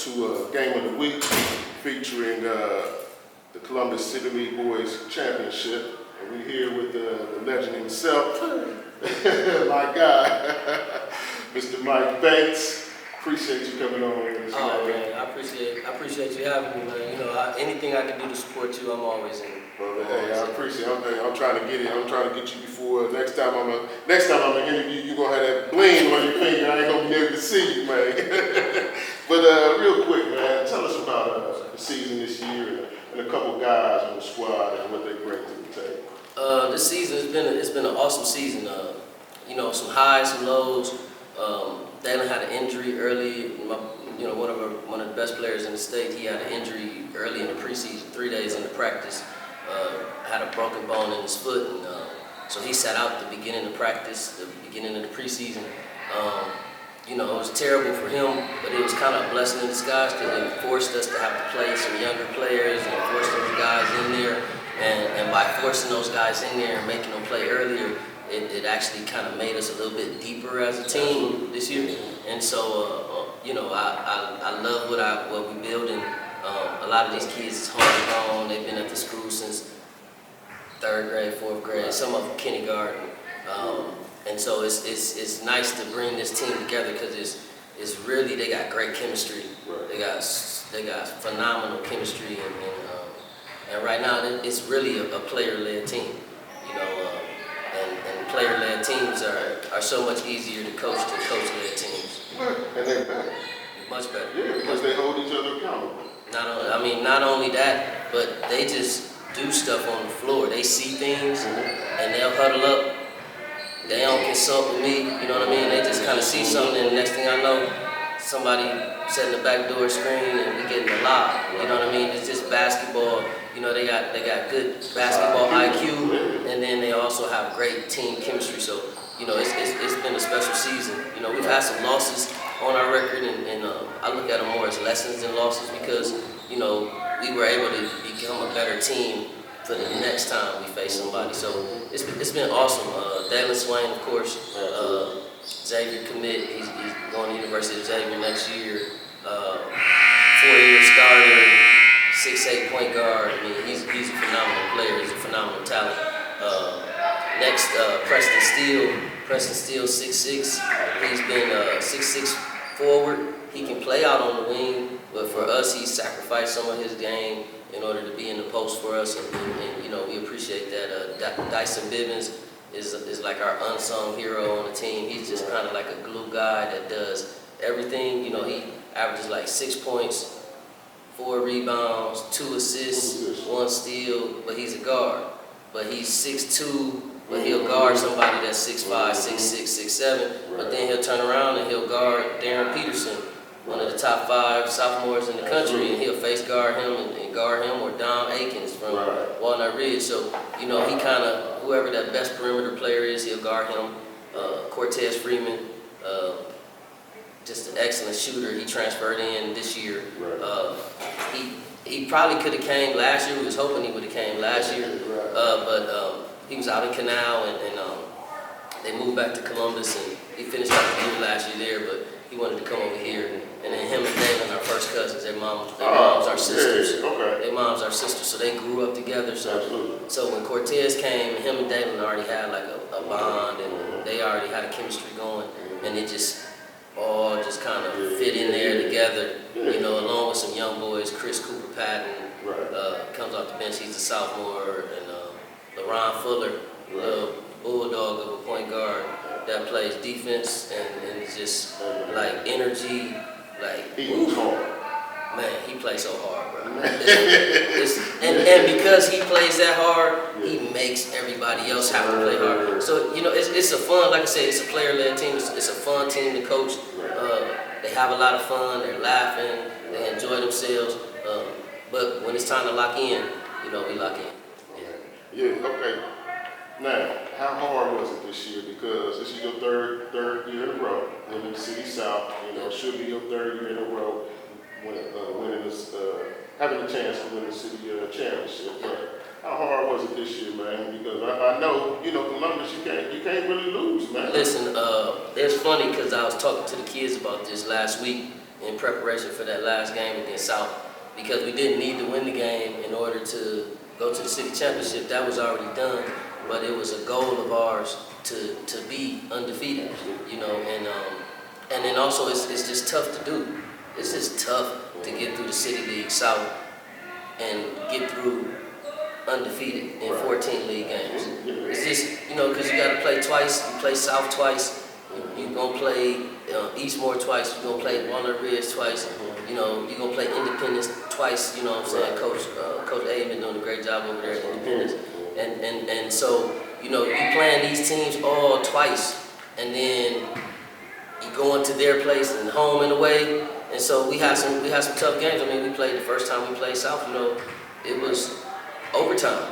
to Game of the Week featuring the Columbus City League Boys Championship. And we're here with the legend himself, my guy, Mr. Mike Banks. Appreciate you coming on with us. Oh man, I appreciate you having me, man. You know, anything I can do to support you, I'm always in. Brother, hey, I appreciate it. I'm trying to get it. I'm trying to get you before next time I'm gonna interview you. Gonna have that bling on your finger. I ain't gonna be able to see you, man. But real quick, man, tell us about the season this year and a couple guys on the squad and what they bring to the table. This season it's been an awesome season. You know, some highs, some lows. Dalen had an injury early. You know, one of the best players in the state. He had an injury early in the preseason, 3 days into practice. Had a broken bone in his foot, and so he sat out the beginning of practice, the beginning of the preseason. You know, it was terrible for him, but it was kind of a blessing in disguise because it forced us to have to play some younger players and force those guys in there. And by forcing those guys in there and making them play earlier, it actually kind of made us a little bit deeper as a team this year. And so, you know, I love what we building. A lot of these kids is homegrown. They've been at the school since 3rd grade, 4th grade, some of them kindergarten. And so it's nice to bring this team together because it's really, they got great chemistry. They got phenomenal chemistry, and right now it's really a player-led team. You know, and player-led teams are so much easier to coach than coach-led teams. And they're better. Much better. Yeah, because they hold each other accountable. Not only that, but they just do stuff on the floor. They see things, and they'll huddle up. They don't consult with me, you know what I mean? They just kind of see something, and the next thing I know, somebody setting the backdoor screen, and we getting a lot. You know what I mean? It's just basketball. You know, they got good basketball IQ, and then they also have great team chemistry. So, you know, it's been a special season. You know, we've had some losses on our record, and I look at them more as lessons than losses because, you know, we were able to become a better team for the next time we face somebody. So it's been awesome. Dalen Swain, of course, Xavier commit. He's going to the University of Xavier next year. 4-year starter, 6'8" point guard. I mean, he's a phenomenal player. He's a phenomenal talent. Next, Preston Steele, 6'6". He's been 6'6" forward. He can play out on the wing, but for us, he sacrificed some of his game in order to be in the post for us, and you know, we appreciate that. Dyson Bibbins is like our unsung hero on the team. He's just kind of like a glue guy that does everything. You know, he averages like 6 points, 4 rebounds, 2 assists, 1 steal, but he's a guard. But he's 6'2", but he'll guard somebody that's 6'5", 6'6", 6'7", but then he'll turn around and he'll guard Darren Peterson, one of the top 5 sophomores in the country, and he'll face guard him and guard him, or Dom Akins from Walnut Ridge. So, you know, he kind of, whoever that best perimeter player is, he'll guard him. Cortez Freeman, just an excellent shooter. He transferred in this year. He probably could have came last year. We was hoping he would have came last year, but he was out in Canal, and they moved back to Columbus, and he finished out the year last year there, but he wanted to come over here. And then him and Dalen are first cousins. Their moms are sisters. Their moms are sisters, so they grew up together. So when Cortez came, him and Dalen already had like a bond, and they already had a chemistry going, and it just all just kind of fit in there together. You know, along with some young boys, Chris Cooper Patton comes off the bench. He's a sophomore, and LaRon Fuller, the bulldog of a point guard that plays defense and is just like energy. Like, he was hard. Man, he plays so hard, bro. And because he plays that hard, he makes everybody else have to play hard. So, you know, it's a fun, like I said, it's a player-led team. It's a fun team to coach. They have a lot of fun. They're laughing. They enjoy themselves. But when it's time to lock in, you know, we lock in. Yeah, okay. Now, how hard was it this year? Because this is your third year in a row winning the City South. You know, it should be your 3rd year in a row winning this, having a chance to win the city championship. But how hard was it this year, man? Because I know, you know, Columbus, you can't really lose, man. Listen, it's funny because I was talking to the kids about this last week, in preparation for that last game against South, because we didn't need to win the game in order to go to the city championship. That was already done, but it was a goal of ours to be undefeated, you know, and then also it's just tough to do. It's just tough to get through the City League South and get through undefeated in 14 league games. It's just, you know, because you got to play twice. You play South twice. You're going to play Eastmore twice. You're going to play Walnut Ridge twice. You know, you're going to play Independence twice. You know what I'm saying? Coach A been doing a great job over there at Independence. And so, you know, you playing these teams all twice. And then you go into their place and home and away. And so we had some tough games. I mean, we played the first time we played South, you know, it was overtime.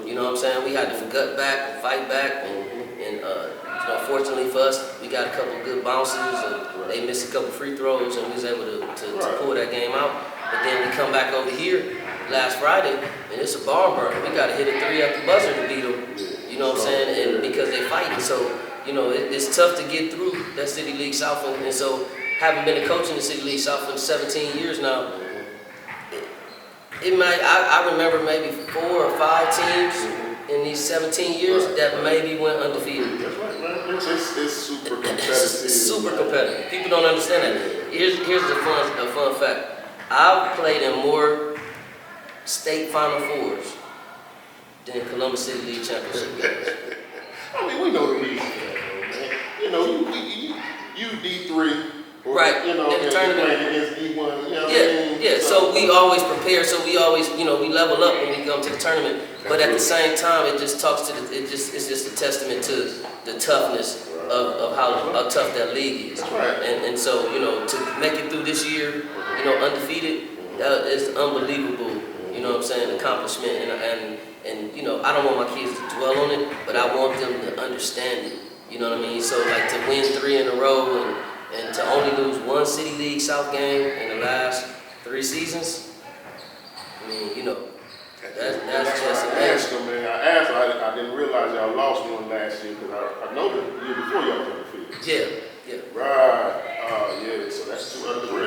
You know what I'm saying? We had to gut back and fight back, and you know, fortunately for us, we got a couple of good bounces, and they missed a couple free throws, and we was able to pull that game out. But then we come back over here last Friday, and it's a barn burner. We got to hit a 3 at the buzzer to beat them. You know what I'm saying? And because they fighting, so you know it's tough to get through that City League South, and so having been a coach in the City League South for 17 years now. I remember maybe 4 or 5 teams in these 17 years that maybe went undefeated. That's right, man. It's super competitive. It's super competitive. People don't understand that. Here's a fun fact. I've played in more state Final Fours than Columbus City League championship games. I mean, we know the reason for that, though, man. You know, you D3. Right, you know, in the tournament. Against D1, you know what I mean? Yeah. So we always prepare. So we always, you know, we level up when we come to the tournament. But at the same time, it just talks to it's just a testament to the toughness of how tough that league is. And so, you know, to make it through this year, you know, undefeated, is unbelievable. You know what I'm saying? Accomplishment, and you know, I don't want my kids to dwell on it, but I want them to understand it. You know what I mean? So like to win 3 in a row and to only lose 1 City League South game in the last 3 seasons, I mean, you know, that's just amazing. I didn't realize y'all lost one last year because I know the year before y'all was undefeated. Yeah. Right. Yeah. So that's 2 out of 3.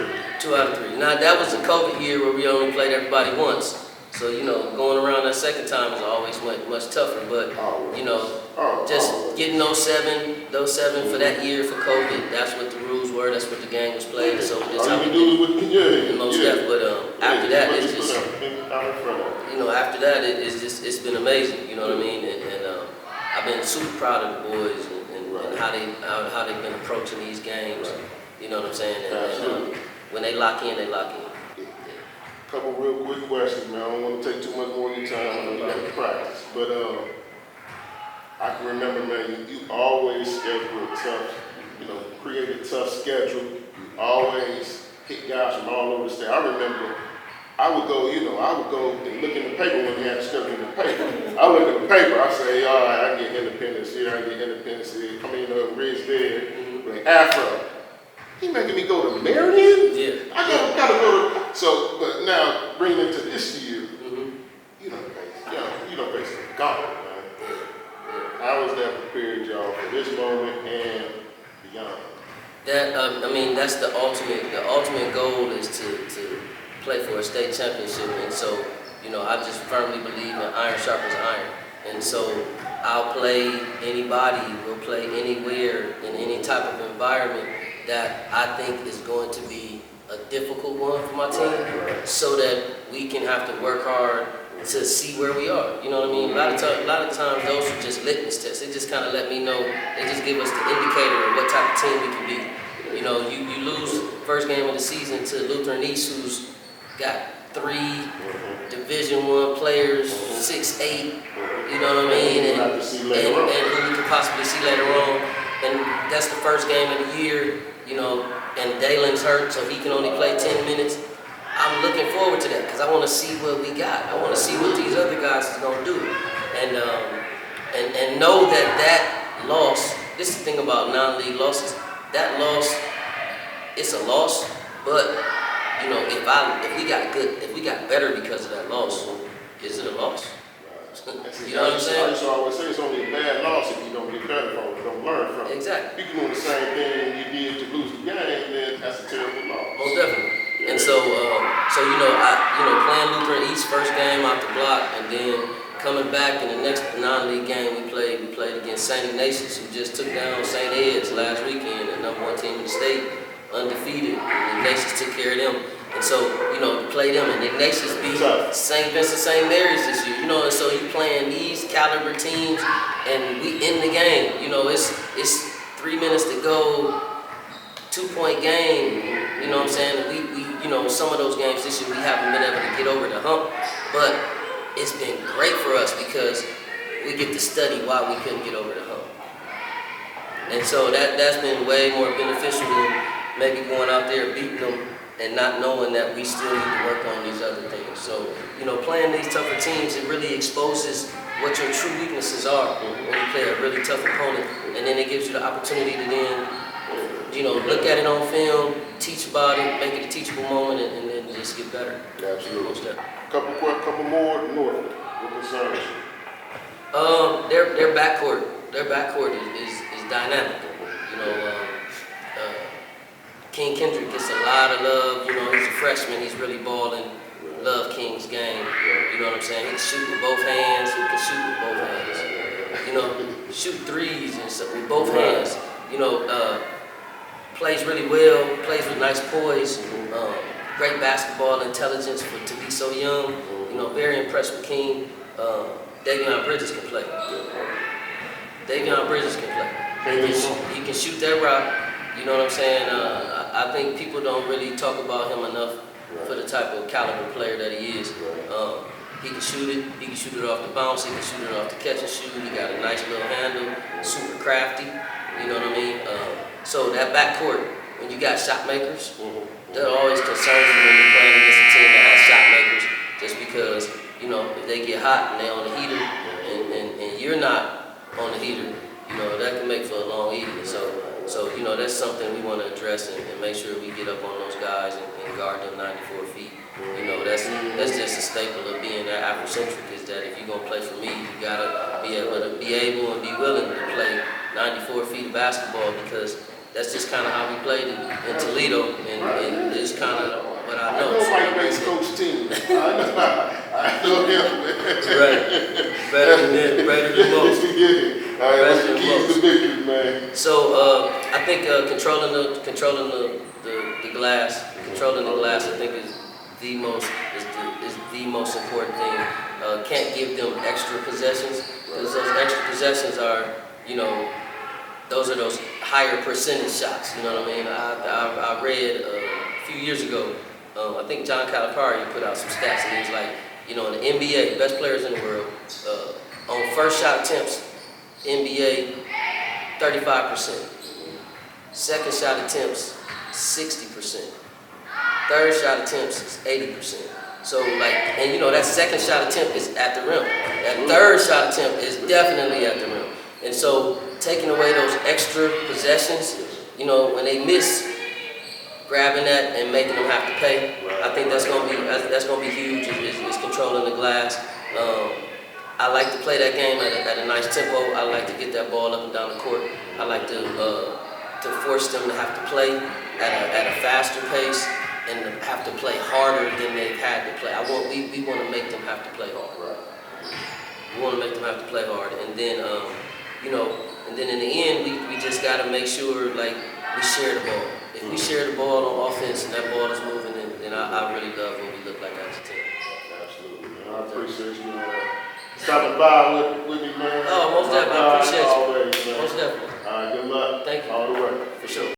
2 out of 3. Now that was the COVID year where we only played everybody once. So, you know, going around that second time is always much tougher. But, you know, just getting those 7 for that year for COVID, that's what the rules were, that's what the game was played. So it's how we did most depth. But after that, it's just, you know, after that, it's been amazing, you know what I mean? And I've been super proud of the boys and how they've been approaching these games, you know what I'm saying? And when they lock in, they lock in. Couple real quick questions, man. I don't want to take too much more of your time. I know you got to practice. But I can remember, man, you always scheduled a tough, you know, created a tough schedule. You always hit guys from all over the state. I remember I would go and look in the paper when they had stuff in the paper. I look at the paper, I say, all right, I get Independence here, I get Independence here. I mean, Ridge there, like Afro. He making me go to Marion? Yeah. I gotta go to. So, but now bringing it to this year, you don't face the gauntlet, man. How has that prepared y'all for this moment and beyond? That I mean, that's the ultimate. The ultimate goal is to play for a state championship, and so you know, I just firmly believe in iron sharpens iron, and so I'll play anybody, we'll play anywhere in any type of environment that I think is going to be a difficult one for my team, so that we can have to work hard to see where we are. You know what I mean? A lot of times those are just litmus tests. They just kind of let me know. They just give us the indicator of what type of team we can be. You know, you lose first game of the season to Lutheran East, who's got 3 Division I players, 6'8", you know what I mean, and who we could possibly see later on. And that's the first game of the year, you know, and Dalen's hurt, so he can only play 10 minutes. I'm looking forward to that because I want to see what we got. I want to see what these other guys is going to do. And know that loss, this is the thing about non-league losses, that loss, it's a loss, but you know, if we got better because of that loss, is it a loss? You know what I'm saying? I used to always say it's only a bad loss if you don't get better from it, don't learn from it. Exactly. If you doing the same thing you did to lose the game, then that's a terrible loss. Most definitely. And so, playing Lutheran East first game out the block, and then coming back in the next non-league game we played against St. Ignatius, who just took down St. Ed's last weekend, the #1 team in the state, undefeated. And Ignatius took care of them. And so, play them, and Ignatius beat St. Vincent St. Mary's this year. And so you playing these caliber teams, and we in the game. It's 3 minutes to go, 2-point game. You know what I'm saying? We some of those games this year we haven't been able to get over the hump, but it's been great for us because we get to study why we couldn't get over the hump. And so that's been way more beneficial than maybe going out there beating them and not knowing that we still need to work on these other things. So, playing these tougher teams, it really exposes what your true weaknesses are when you play a really tough opponent, and then it gives you the opportunity to then, look at it on film, teach about it, make it a teachable moment, and then just get better. Absolutely. Couple more north. What concerns you? Their backcourt is dynamic. King Kendrick gets a lot of love. He's a freshman. He's really balling. Love King's game. You know what I'm saying? He can shoot with both hands. Shoot threes and stuff with both hands. Plays really well. Plays with nice poise. Great basketball intelligence to be so young. Very impressed with King. Davion Bridges can play. He can shoot that rock. You know what I'm saying? I think people don't really talk about him enough for the type of caliber player that he is. He can shoot it. He can shoot it off the bounce. He can shoot it off the catch and shoot. He got a nice little handle. Super crafty. You know what I mean? So that backcourt, when you got shot makers, that always concerns me when you're playing against a team that has shot makers. Just because if they get hot and they're on the heater, and you're not on the heater, that can make for a long evening. So that's something we want to address and make sure we get up on those guys and guard them 94 feet. That's just a staple of being that Africentric, is that if you're going to play for me, you got to be able and be willing to play 94 feet of basketball, because that's just kind of how we played in Toledo, and it's kind of what I know. Nobody makes coach team. I know him. Right. Better than most. All right, what's the keys to victory, man? So I think controlling the glass, I think is the most important thing. Can't give them extra possessions, because those extra possessions are, those are those higher percentage shots. You know what I mean? I read a few years ago, I think John Calipari put out some stats, and he was like, in the NBA, best players in the world, on first shot attempts, NBA, 35%. Second shot attempts, 60%. Third shot attempts is 80%. So that second shot attempt is at the rim. That third shot attempt is definitely at the rim. And so taking away those extra possessions, when they miss, grabbing that and making them have to pay, I think that's gonna be huge. Is controlling the glass. I like to play that game at a nice tempo. I like to get that ball up and down the court. I like to force them to have to play at a faster pace and to have to play harder than they've had to play. We want to make them have to play hard. We want to make them have to play hard, and then and then in the end we just got to make sure we share the ball. If we share the ball on offense and that ball is moving, then I really love what we look like as a team. Absolutely, man. I appreciate you stopping by with me, man. Oh, most definitely. I appreciate you. Always, man. Most definitely. All right, good luck. Thank you. All the way. For sure.